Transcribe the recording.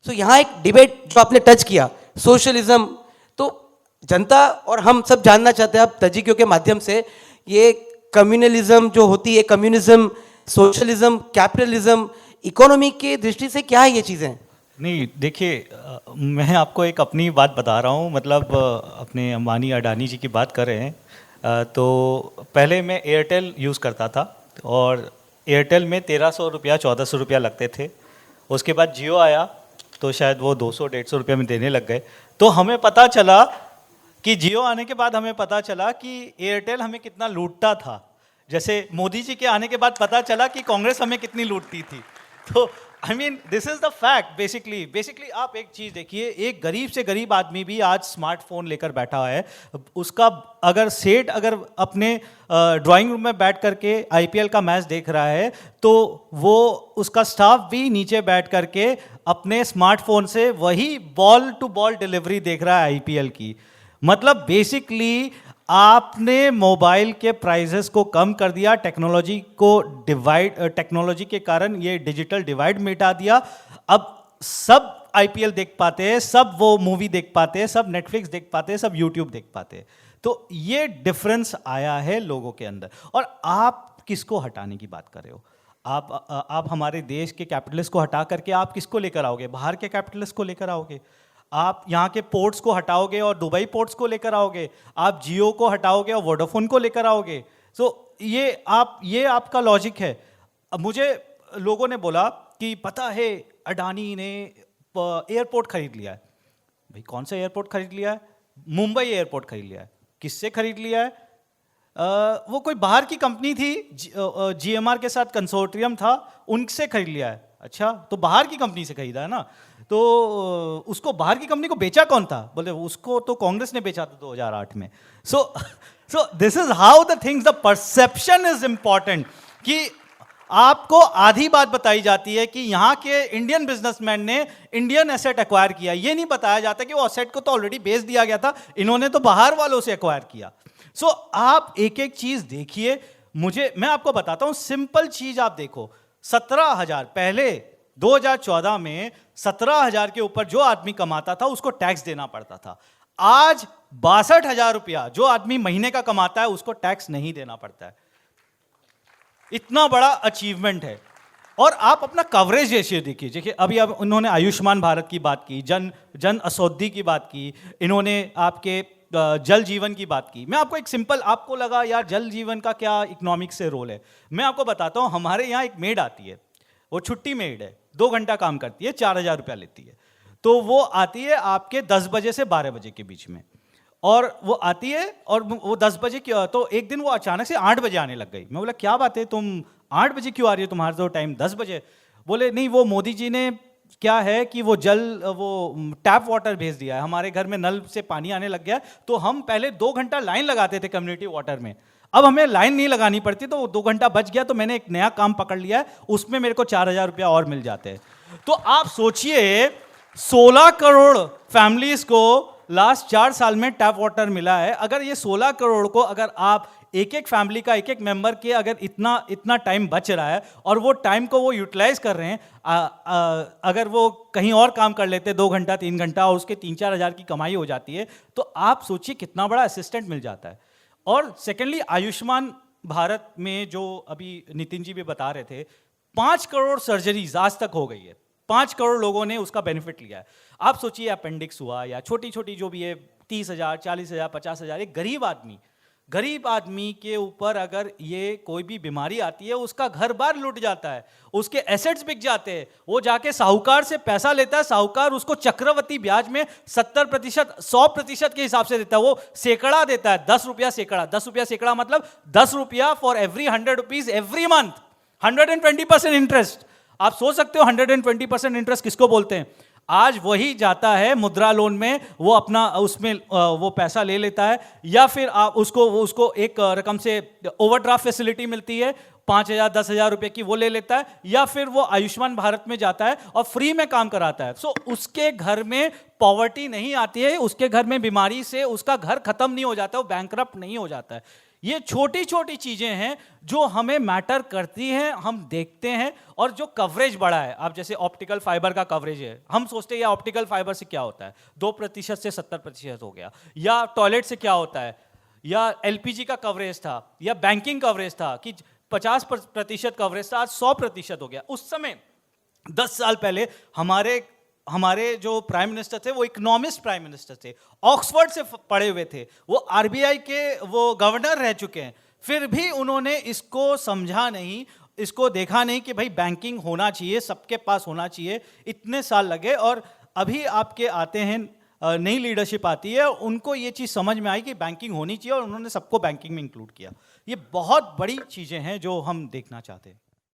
सो यहाँ एक डिबेट जो आपने टच किया, सोशलिज्म, तो जनता और हम सब जानना चाहते हैं अब तजिकियों के माध्यम से, ये कम्युनलिज्म जो होती है, कम्युनिज्म, सोशलिज्म, कैपिटलिज्म, इकोनॉमी की दृष्टि से क्या है ये चीज़ें? नहीं देखिए, मैं आपको एक अपनी बात बता रहा हूँ, मतलब अपने अंबानी अडानी जी की बात कर रहे हैं। तो पहले मैं एयरटेल यूज़ करता था और एयरटेल में 1300 रुपया 1400 रुपया लगते थे। उसके बाद जियो आया तो शायद वो 200-150 रुपये में देने लग गए। तो हमें पता चला कि जियो आने के बाद हमें पता चला कि एयरटेल हमें कितना लूटता था। जैसे मोदी जी के आने के बाद पता चला कि कांग्रेस हमें कितनी लूटती थी। तो I mean this is the fact. Basically आप एक चीज देखिए, एक गरीब से गरीब आदमी भी आज स्मार्टफोन लेकर बैठा है। उसका अगर सेठ अगर अपने ड्राइंग रूम में बैठ करके आईपीएल का मैच देख रहा है तो वो उसका स्टाफ भी नीचे बैठ करके अपने स्मार्टफोन से वही बॉल टू बॉल डिलीवरी देख रहा है आईपीएल की। मतलब बेसिकली आपने मोबाइल के प्राइसेस को कम कर दिया, टेक्नोलॉजी के कारण ये डिजिटल डिवाइड मिटा दिया। अब सब आईपीएल देख पाते हैं, सब वो मूवी देख पाते हैं, सब नेटफ्लिक्स देख पाते हैं, सब यूट्यूब देख पाते हैं। तो ये डिफरेंस आया है लोगों के अंदर। और आप किसको हटाने की बात कर रहे हो? आप हमारे देश के कैपिटलिस्ट को हटा करके आप किसको लेकर आओगे? बाहर के कैपिटलिस्ट को लेकर आओगे? आप यहाँ के पोर्ट्स को हटाओगे और दुबई पोर्ट्स को लेकर आओगे? आप जियो को हटाओगे और वोडाफोन को लेकर आओगे? सो ये आपका लॉजिक है। अब मुझे लोगों ने बोला कि पता है अडानी ने एयरपोर्ट खरीद लिया है। भाई कौन सा एयरपोर्ट खरीद लिया है? मुंबई एयरपोर्ट खरीद लिया है। किससे खरीद लिया है? वो कोई बाहर की कंपनी थी, जीएमआर के साथ कंसोर्टियम था, उनसे खरीद लिया है। अच्छा, तो बाहर की कंपनी से खरीदा है ना? तो उसको बाहर की कंपनी को बेचा कौन था? बोले उसको तो कांग्रेस ने बेचा था 2008 में। So this is how the things, the perception is important. कि आपको आधी बात बताई जाती है कि यहाँ के इंडियन बिजनेसमैन ने इंडियन एसेट एक्वायर किया, ये नहीं बताया जाता कि वो एसेट को तो ऑलरेडी बेच दिया गया था, इन्होंने तो बाहर वालों से एक्वायर किया। सो आप एक एक चीज देखिए। मैं आपको बताता हूं, सिंपल चीज आप देखो। 17,000 पहले 2014 में 17,000 के ऊपर जो आदमी कमाता था उसको टैक्स देना पड़ता था। आज 62,000 रुपया जो आदमी महीने का कमाता है उसको टैक्स नहीं देना पड़ता है। इतना बड़ा अचीवमेंट है। और आप अपना कवरेज रेशियो देखिए। अभी अब उन्होंने आयुष्मान भारत की बात की, जन औषधि की बात की, इन्होंने आपके जल जीवन की बात की। मैं आपको एक सिंपल, आपको लगा यार जल जीवन का क्या इकोनॉमिक्स से रोल है, मैं आपको बताता हूं। हमारे यहाँ एक मेड आती है, वो छुट्टी मेड है, 2 घंटा काम करती है, 4,000 रुपया लेती है। तो वो आती है आपके 10 बजे से 12 बजे के बीच में, और वो आती है और वो 10 बजे की, तो एक दिन वो अचानक से 8 बजे आने लग गई। मैं बोला क्या बात है, तुम 8 बजे क्यों आ रही हो, तुम्हारा तो टाइम 10 बजे। बोले नहीं, वो मोदी जी ने क्या है कि वो टैप वाटर भेज दिया है, हमारे घर में नल से पानी आने लग गया। तो हम पहले 2 घंटा लाइन लगाते थे कम्युनिटी वाटर में, अब हमें लाइन नहीं लगानी पड़ती, तो 2 घंटा बच गया। तो मैंने एक नया काम पकड़ लिया है, उसमें मेरे को 4,000 रुपया और मिल जाते हैं। तो आप सोचिए 16 करोड़ फैमिलीज को लास्ट 4 साल में टैप वाटर मिला है। अगर ये 16 करोड़ को अगर आप एक एक फैमिली का एक एक मेंबर के अगर इतना टाइम बच रहा है और वो टाइम को वो यूटिलाइज कर रहे हैं, अगर वो कहीं और काम कर लेते 2 घंटा 3 घंटा और उसके 3-4 हज़ार की कमाई हो जाती है, तो आप सोचिए कितना बड़ा असिस्टेंट मिल जाता है। और सेकेंडली आयुष्मान भारत में जो अभी नितिन जी भी बता रहे थे, 5 करोड़ सर्जरीज आज तक हो गई है, 5 करोड़ लोगों ने उसका बेनिफिट लिया है। आप सोचिए अपेंडिक्स हुआ या छोटी छोटी जो भी है 30,000 40,000 50,000, एक गरीब आदमी के ऊपर अगर ये कोई भी बीमारी आती है, उसका घर बार लुट जाता है, उसके एसेट्स बिक जाते हैं, वो जाके साहूकार से पैसा लेता है, साहूकार उसको चक्रवृद्धि ब्याज में 70% 100% के हिसाब से देता है, वो सैकड़ा देता है, 10 रुपया सैकड़ा। 10 रुपया सैकड़ा मतलब 10 रुपया for every 100 rupees every month, 120% interest. आप सोच सकते हो 120% इंटरेस्ट किसको बोलते हैं। आज वही जाता है मुद्रा लोन में, वो अपना उसमें वो पैसा ले लेता है, या फिर आप उसको एक रकम से ओवरड्राफ्ट फैसिलिटी मिलती है 5,000 10,000 रुपए की, वो ले लेता है, या फिर वो आयुष्मान भारत में जाता है और फ्री में काम कराता है। सो उसके घर में पॉवर्टी नहीं आती है, उसके घर में बीमारी से उसका घर खत्म नहीं हो जाता, वो बैंकरप्ट नहीं हो जाता है। ये छोटी छोटी चीजें हैं जो हमें मैटर करती हैं, हम देखते हैं। और जो कवरेज बढ़ा है, आप जैसे ऑप्टिकल फाइबर का कवरेज है, हम सोचते हैं या ऑप्टिकल फाइबर से क्या होता है, 2% से 70% हो गया, या टॉयलेट से क्या होता है, या एलपीजी का कवरेज था, या बैंकिंग कवरेज था कि 50% कवरेज था, आज 100% हो गया। उस समय 10 साल पहले हमारे जो प्राइम मिनिस्टर थे वो इकोनॉमिस्ट प्राइम मिनिस्टर थे, ऑक्सफोर्ड से पढ़े हुए थे, वो आरबीआई के वो गवर्नर रह चुके हैं, फिर भी उन्होंने इसको समझा नहीं, इसको देखा नहीं कि भाई बैंकिंग होना चाहिए, सबके पास होना चाहिए। इतने साल लगे और अभी आपके आते हैं, नई लीडरशिप आती है, उनको ये चीज़ समझ में आई कि बैंकिंग होनी चाहिए और उन्होंने सबको बैंकिंग में इंक्लूड किया। ये बहुत बड़ी चीज़ें हैं जो हम देखना चाहते हैं।